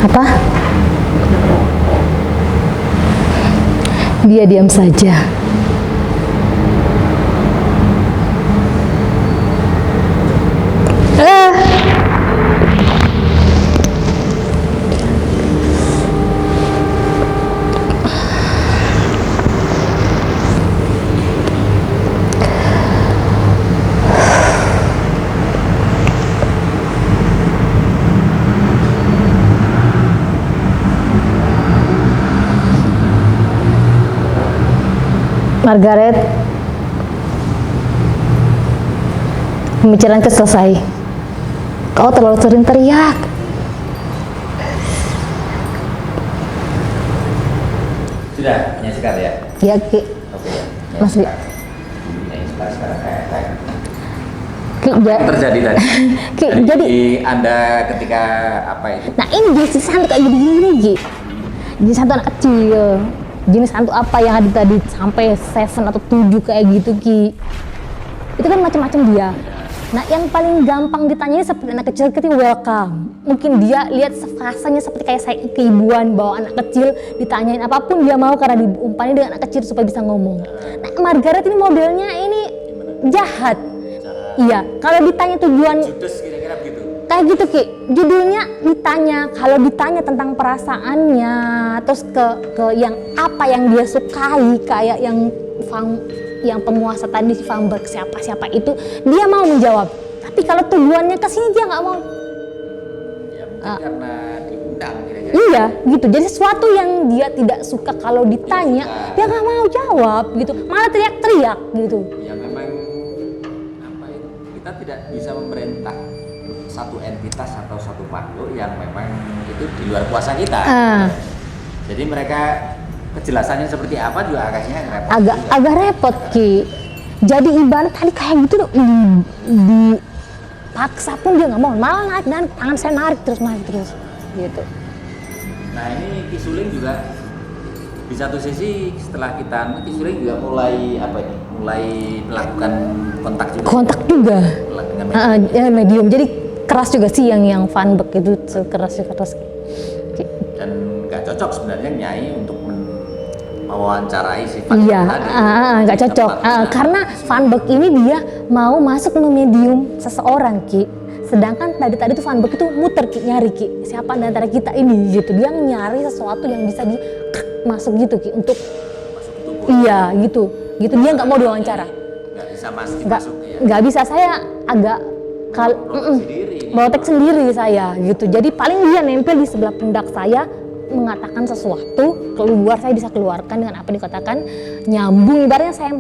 Apa? Dia diam saja. Margaret, pembicaraan selesai. Kau terlalu sering teriak. Sudah, menyaksikan ya? Ya, Ki. Oke ya. Mas Li. Sekarang kayak Ki, terjadi tadi. Ki, jadi Anda ketika apa itu? nah ini jenis hantu kayak gini-gini, Ki. Jenis hantu anak kecil. Jenis hantu apa yang ada tadi sampai 7 atau 7 kayak gitu, Ki. Itu kan macam-macam dia. Nah, yang paling gampang ditanyanya seperti anak kecil ketika welcome. Mungkin dia lihat rasanya seperti kayak saya keibuan bawa anak kecil, ditanyain apapun dia mau karena diumpani dengan anak kecil supaya bisa ngomong. Nah, Margaret ini modelnya ini jahat. Iya, kalau ditanya tujuan Judes kira-kira begitu. kayak gitu, Ki. Judulnya ditanya, kalau ditanya tentang perasaannya, terus ke yang apa yang dia sukai, kayak yang yang penguasa tadi Vanberg siapa itu dia mau menjawab, tapi kalau tujuannya ke sini dia nggak mau. Ya mungkin karena diundang kira-kira. Iya gitu, jadi sesuatu yang dia tidak suka kalau ditanya dia nggak mau jawab gitu, malah teriak-teriak gitu. Ya memang apa itu, kita tidak bisa memerintah satu entitas atau satu makhluk yang memang itu di luar kuasa kita. Jadi mereka kejelasannya seperti apa juga agaknya repot. Agak repot Ki. Jadi ibarat tadi kayak gitu dipaksa pun dia nggak mau, malah narik dan tangan saya narik terus gitu. Nah ini Ki Suling juga di satu sisi setelah kita Ki Suling juga mulai melakukan kontak juga dengan medium. Jadi keras juga sih yang Vanberg itu keras. Dan nggak cocok sebenarnya Nyai untuk mewawancarai si Vanberg tadi. Nggak cocok karena Vanberg ini dia mau masuk ke medium seseorang Ki. Sedangkan tadi tuh Vanberg itu muter Ki, nyari Ki siapa di antara kita ini gitu. Dia nyari sesuatu yang bisa masuk gitu Ki untuk masuk ke tubuh. Iya gitu dia nggak mau diwawancara. Nggak bisa masuk ya. Nggak bisa, saya agak protek sendiri saya gitu. Jadi paling dia nempel di sebelah pundak saya, mengatakan sesuatu, keluar saya bisa keluarkan dengan apa dikatakan, nyambung ibaratnya saya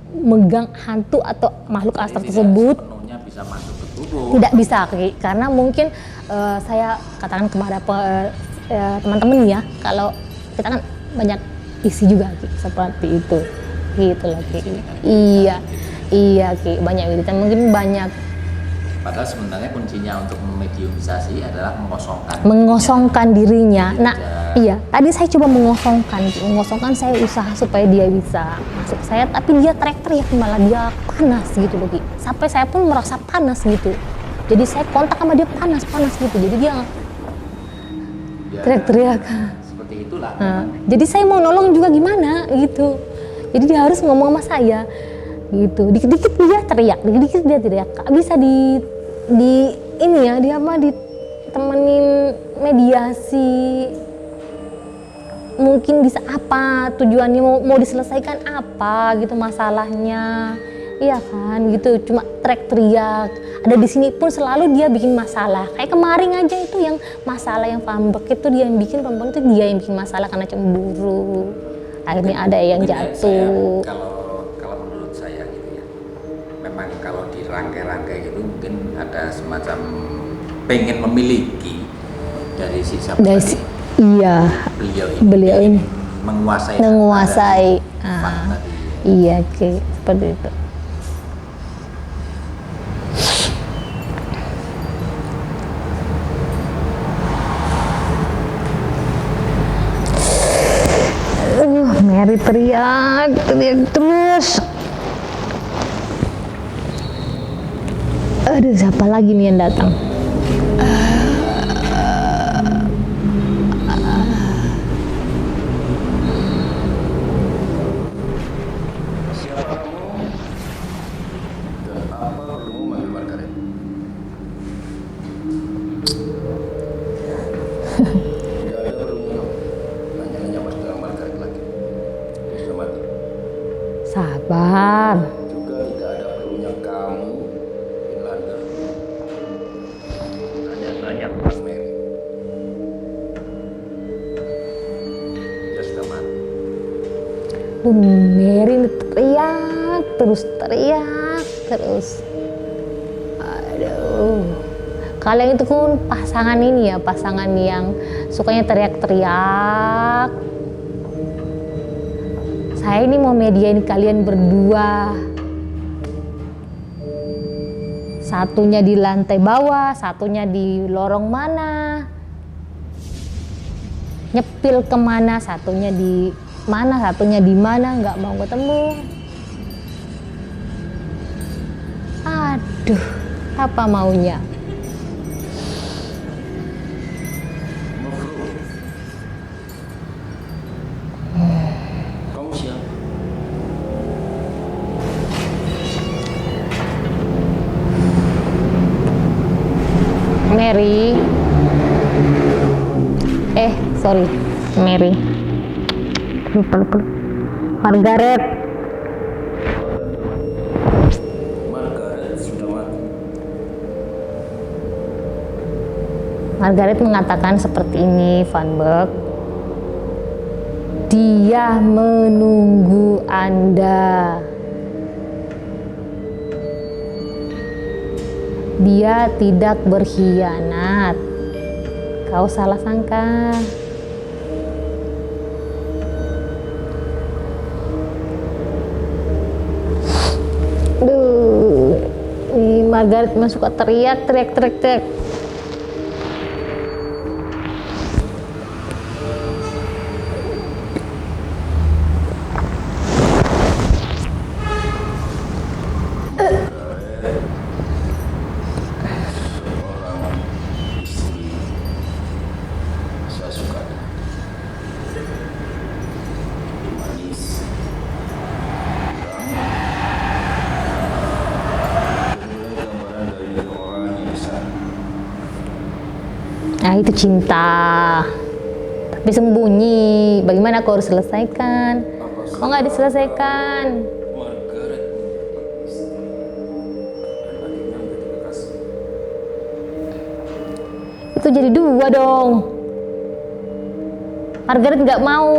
megang hantu atau makhluk astral tersebut. Sepenuhnya bisa masuk ke tubuh. Tidak bisa, karena mungkin saya katakan kepada teman-teman ya, kalau kita kan banyak isi juga Ki, seperti itu gitu loh Ki. Iya Ki, banyak wiritan, mungkin banyak. Padahal sebenarnya kuncinya untuk memediumisasi adalah mengosongkan dirinya. Nah, iya, tadi saya coba mengosongkan saya usaha supaya dia bisa masuk saya, tapi dia teriak-teriak malah dia panas gitu loh Ki. Sampai saya pun merasa panas gitu. Jadi saya kontak sama dia panas gitu. Jadi dia teriak-teriak. Seperti itulah. Jadi saya mau nolong juga gimana gitu. Jadi dia harus ngomong sama saya gitu. Dikit-dikit dia teriak, dikit-dikit dia teriak. Bisa di ini ya, dia ditemenin mediasi. Mungkin bisa apa tujuannya, mau diselesaikan apa gitu masalahnya. Iya kan gitu, cuma teriak-teriak. Ada di sini pun selalu dia bikin masalah. Kayak kemarin aja itu yang masalah yang Vanberg itu dia yang bikin, perempuan itu dia yang bikin masalah karena cemburu. Akhirnya ada yang jatuh. Kalau menurut saya gitu ya, memang kalau dirangkai-rangkai gitu mungkin ada semacam pengen memiliki dari si siapa tadi. Iya. Beliau ini menguasai. Iya, Ki, seperti itu. Mary teriak terus. Aduh, siapa lagi nih yang datang? Siapa kamu? Dan apa perlumu manggil Margaret? Tidak ada perlunya kamu. Nanya-nanya mas dengan Margaret lagi. Dia sudah mati. Sabar. Juga tidak ada perlunya kamu, Finlander. Nanya-nanya tentang Mary. Dia sudah mati. Mary teriak terus. Aduh. Kalian itu kan pasangan ini ya, pasangan yang sukanya teriak-teriak. Saya ini mau mediain kalian berdua. Satunya di lantai bawah, satunya di lorong mana. Nyepil kemana, satunya di mana, nggak mau ketemu. Aduh, apa maunya? Kamu siapa? Mary. Sorry, Mary. Margaret. Margaret mengatakan seperti ini, Van Beek. Dia menunggu Anda. Dia tidak berkhianat. Kau salah sangka. Ini Margaret suka teriak. Seorang istri saya suka manis, mulai gambaran dari orang yang besar. Nah, itu cinta. Tapi sembunyi. Bagaimana kau harus selesaikan? Kok nggak diselesaikan? Margaret menjadi istri dan akhirnya menjadi kekasih. Itu jadi dua dong. Margaret nggak mau.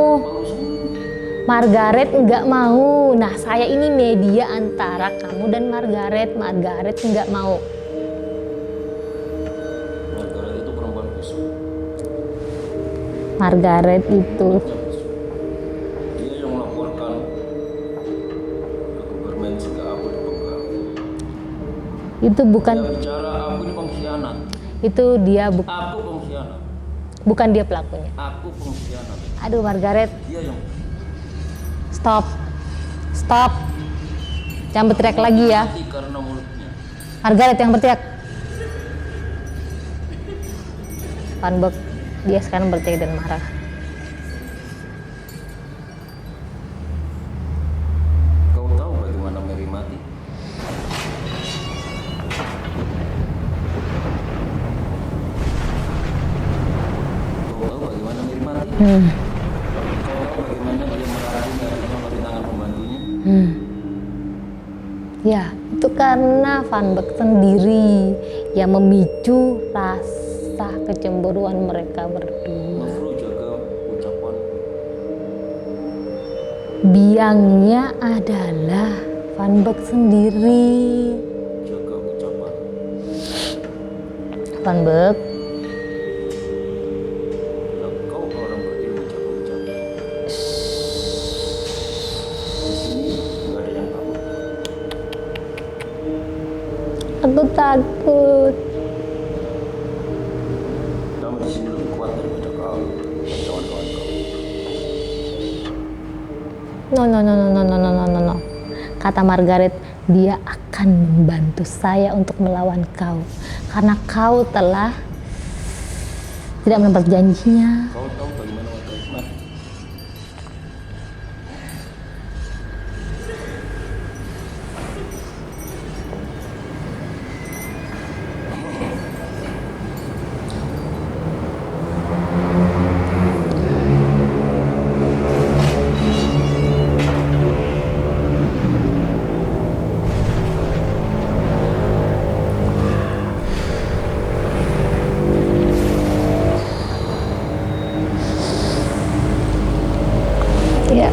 Margaret nggak mau. Nah, saya ini media antara kamu dan Margaret. Margaret nggak mau. Margaret itu perempuan busuk. Margaret itu Dia yang melaporkan ke government jika aku dibongkar. itu bukan Dia bicara aku ini pengkhianat. itu dia Aku pengkhianat. bukan dia pelakunya. Aku pengkhianat. Aduh, Margaret, Dia yang stop. Jangan berteriak lagi ya. mati karena mulutnya. Margaret yang berteriak. Van Beek, dia sekarang berteriak dan marah. Kau tahu bagaimana Mary mati? Kau tahu bagaimana Mary mati? Kau tahu bagaimana dia meracuni adiknya melalui tangan pembantunya? Ya, itu karena Van Beek sendiri yang memicu rasa kecemburuan mereka berdua. Perlu jaga ucapan. Biangnya adalah Van Beek sendiri. Jaga ucapan. Van Beek, Nah, kau orang berilmu jaga ucapan. Di sini nggak ada yang takut. aku takut. Kamu di sini lebih kuat daripada kau dan kawan-kawan kau. No. Kata Margaret, dia akan membantu saya untuk melawan kau. Karena kau telah tidak menepati janjinya. Kau tahu bagaimana Margaret mati? Ya,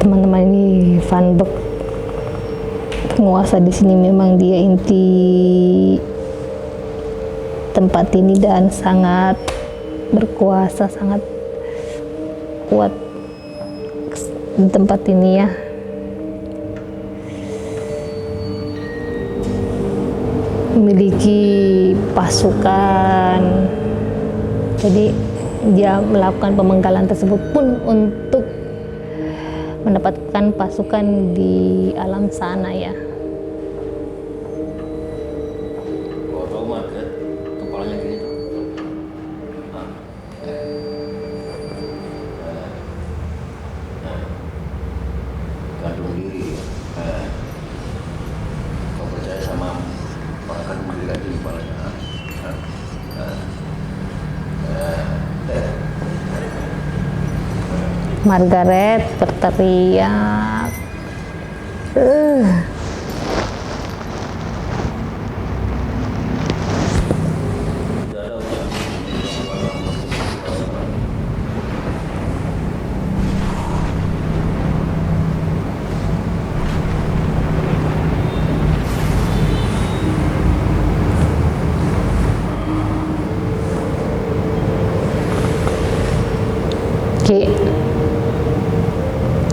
teman-teman, ini Van Beek penguasa di sini, memang dia inti tempat ini dan sangat berkuasa, sangat kuat di tempat ini ya. Memiliki pasukan, jadi dia melakukan pemenggalan tersebut pun untuk mendapatkan pasukan di alam sana ya. Kau tahu Margaret kepalanya gini tuh. Nah. Gantung diri. Kau percaya sama orang gantung diri lagi di kepalanya? Margaret berteriak. Tidak ada ucapan.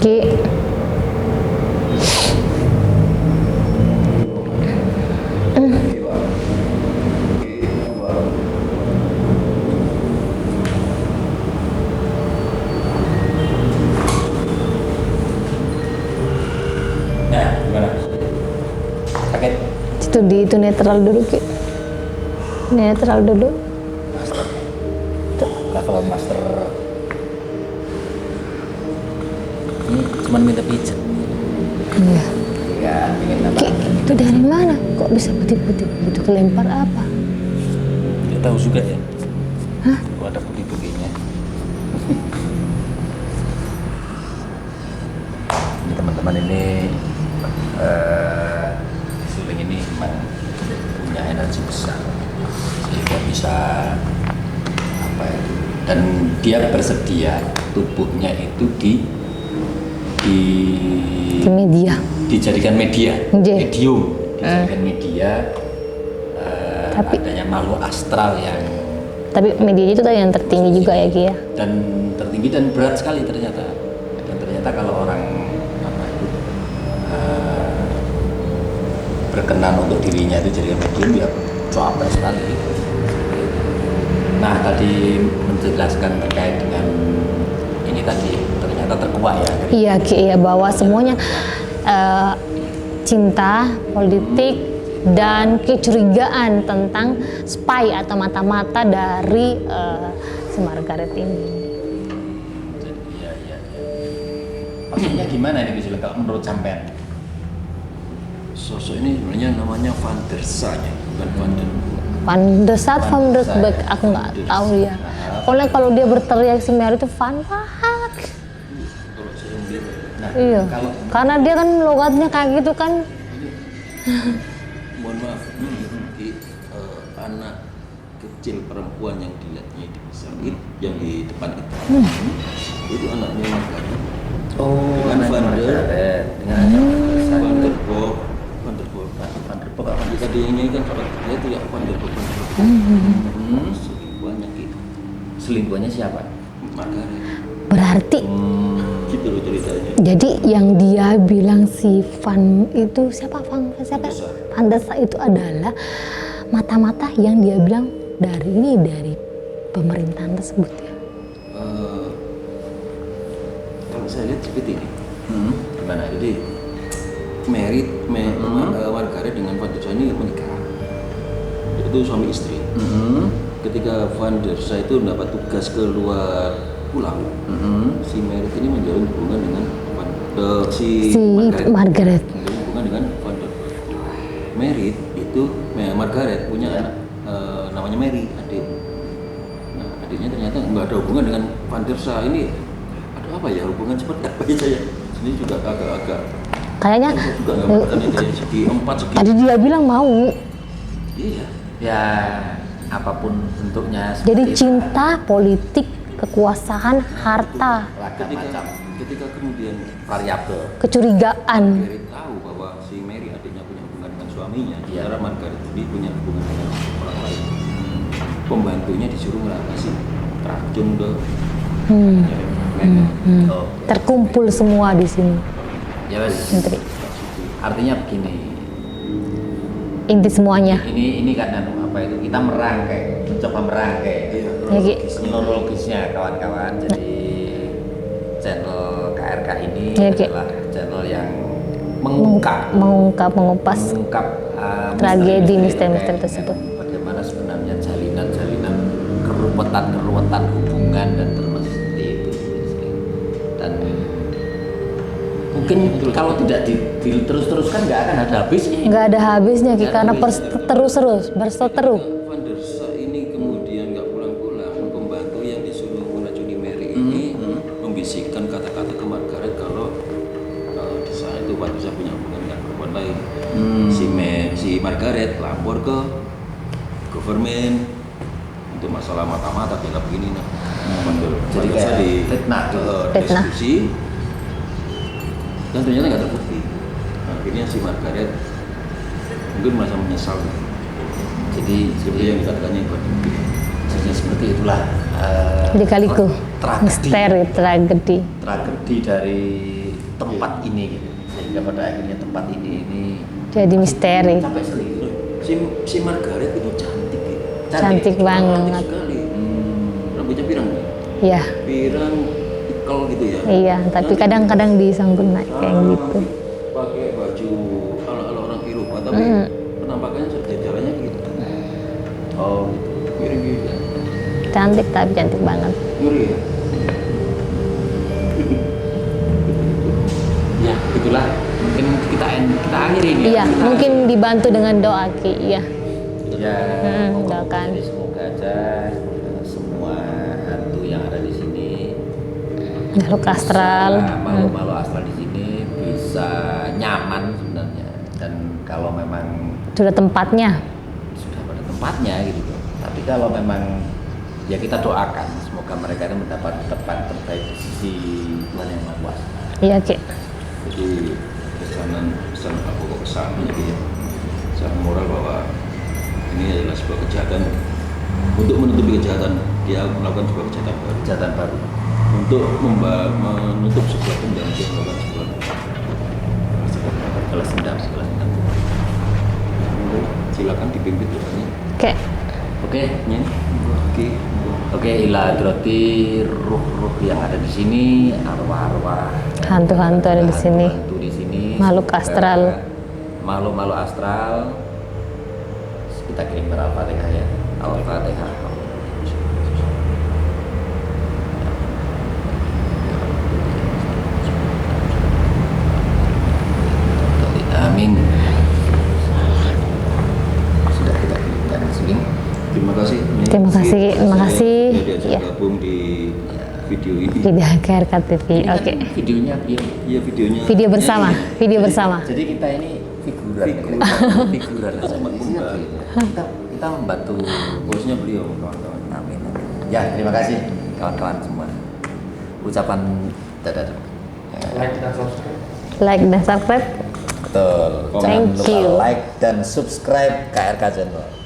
Ki. Nah, gimana? Sakit? Itu netral dulu Ki. Netral dulu. Master. Level master. Ini cuma minta pijat. Iya. Ya, pengen nambah. Ki, itu dari mana? Kok bisa putih-putih? Itu kelempar apa? Nggak tahu juga ya. Hah? Kok ada putih-putihnya. Ini teman-teman ini suling ini memang punya energi besar sehingga bisa apa ya, dan dia bersedia tubuhnya itu Di media. dijadikan media, Nggih. medium, dijadikan media Tapi- adanya makhluk astral yang Tapi medianya itu tadi yang tertinggi juga ya Ki ya. dan tertinggi dan berat sekali ternyata. Dan ternyata kalau orang apa itu berkenan untuk dirinya itu jadi medium ya capek sekali. Nah tadi menjelaskan terkait dengan ini tadi ternyata terkuak ya. Iya Ki, ya bahwa semuanya cinta, politik, dan kecurigaan tentang spy atau mata-mata dari si Margaret ini. Iya. Maksudnya gimana ini bisa kalau menurut sampean? Sosok ini sebenarnya namanya Van der Sar ya, bukan Van der Boom. Van der Sar, Van der Beek, aku nggak tahu ya. Pokoknya kalau dia berteriak si Mary itu Van Pak. Kalau saya melihat, Nah, Iya. kalau Karena dia kan logatnya kayak gitu kan. mohon maaf, di anak kecil perempuan yang dilihatnya di besar itu, yang di depan itu anaknya Margaret. Dengan Van der, dengan Van der Boom, Van der Boom. Van der Boek apa? Tadi ini kan dia itu ya Van der Boom, selingkuhannya gitu, Selingkuhannya siapa? Margaret. Berarti Gitu loh ceritanya. jadi yang dia bilang si Van itu siapa siapa? Van der Sar itu adalah mata-mata yang dia bilang dari pemerintahan tersebut ya. Kalau saya lihat seperti ini. Gimana? Jadi Margaret dengan Van der Sar ini menikah. Itu suami istri. Ketika Van der Sar itu mendapat tugas keluar pulau, si Merit ini menjalin hubungan dengan si Margaret. menjalin hubungan dengan Van der Sar. Merit itu Margaret punya anak namanya Mary, adik. Nah, adiknya ternyata nggak ada hubungan dengan Van der Sar ini. Ada apa ya hubungan seperti apa ya saya? Ini juga agak-agak Kayaknya saya juga nggak bertanya dari segi empat segi. tadi dia bilang mau. Iya. Ya apapun bentuknya. Jadi seperti cinta, politik, kekuasaan, harta, macam Ketika kemudian variabel. kecurigaan. Merit tahu bahwa si Mary adiknya punya hubungan dengan suaminya, Iya. sementara Margaret ini punya hubungan dengan orang lain. Pembantunya disuruh ngasih racun ke Merit. Oh, Terkumpul semua di sini. ya wes. Menteri. Artinya begini. Inti semuanya. Ini kan apa itu? Kita mencoba merangkai Ya, Ki. kronologisnya kawan-kawan. Jadi channel KRK ini Ya, Ki. adalah channel yang mengungkap mengupas tragedi misteri-misteri tersebut. Bagaimana sebenarnya jalinan keruwetan hubungan dan termasuk seperti itu. Dan mungkin kalau tidak terus-teruskan nggak akan ada habisnya. Nggak ada habisnya Ki, karena terus berseteru. Van der Sar ini kemudian nggak pulang-pulang, pembantu yang disuruh meracuni Mary ini membisikkan kata-kata ke Margaret kalau di saat itu Van der Sar punya hubungan dengan perempuan lain. Si Margaret lapor ke government untuk masalah mata-mata kayak begini nah. Jadi kayak fitnah. Fitnah. diskusi dan ternyata nggak terbukti. Nah, akhirnya si Margaret mungkin merasa menyesal. Jadi Seperti yang dikatakannya Ibu. jadi seperti itulah Lika-liku, tragedi misteri, tragedi. dari tempat ini gitu. Sehingga pada akhirnya tempat ini Jadi misteri. sampai selingkuh. Si Margaret itu cantik gitu. Cantik Cantik banget. sekali. Rambutnya pirang nih. Iya. Pirang ikal gitu ya. Iya, tapi kadang-kadang disangkut naik kayak gitu. Pakai baju ala-ala orang Eropa tapi penampakannya jalannya gitu. Oh, gitu. Miring gitu. Cantik tapi cantik banget. Ngeri ya. Ya, itulah. Mungkin kita akhiri ini. Iya, Kita- mungkin dibantu dengan doa Ki. Iya. Ya, Doakan. jadi semoga aja semua hantu yang ada di sini, Makhluk astral. malu-malu astral di sini bisa nyaman sebenarnya. Dan kalau memang Sudah tempatnya. sudah pada tempatnya gitu. Tapi kalau memang ya kita doakan semoga mereka ini mendapat tempat terbaik di sisi Tuhan yang Maha Kuasa. Iya Ki. Jadi pesan apa kok kesan gitu ya. Secara moral bahwa ini adalah sebuah kejahatan untuk menutupi kejahatan, dia melakukan sebuah kejahatan baru Kejahatan baru. untuk menutup sebuah dendam, dia melakukan sebuah Balas dendam. silakan dipimpin doanya. Oke. Oke, Ya. Oke. oke, ila berarti ruh-ruh yang ada di sini, arwah-arwah Hantu-hantu ada di sini. hantu di sini, Makhluk semoga astral. makhluk-makhluk astral kita kirim Al-Fatihah ya. Al-Fatihah. Amin. Sudah kita kirimkan di sini. Terima kasih. Terima kasih, terima kasih. Saya diajak Ya. gabung di video ini. Video KRK TV. Oke. Videonya biar. Iya videonya. Video bersama. Video bersama. Jadi kita ini figuran. Figuran Sama kumbang. kita membantu. Bosnya beliau kawan-kawan. Amin. Ya, terima kasih kawan-kawan semua. Ucapan dadah. Like dan subscribe. Betul. Jangan Thank lupa you. like dan subscribe KRK Channel.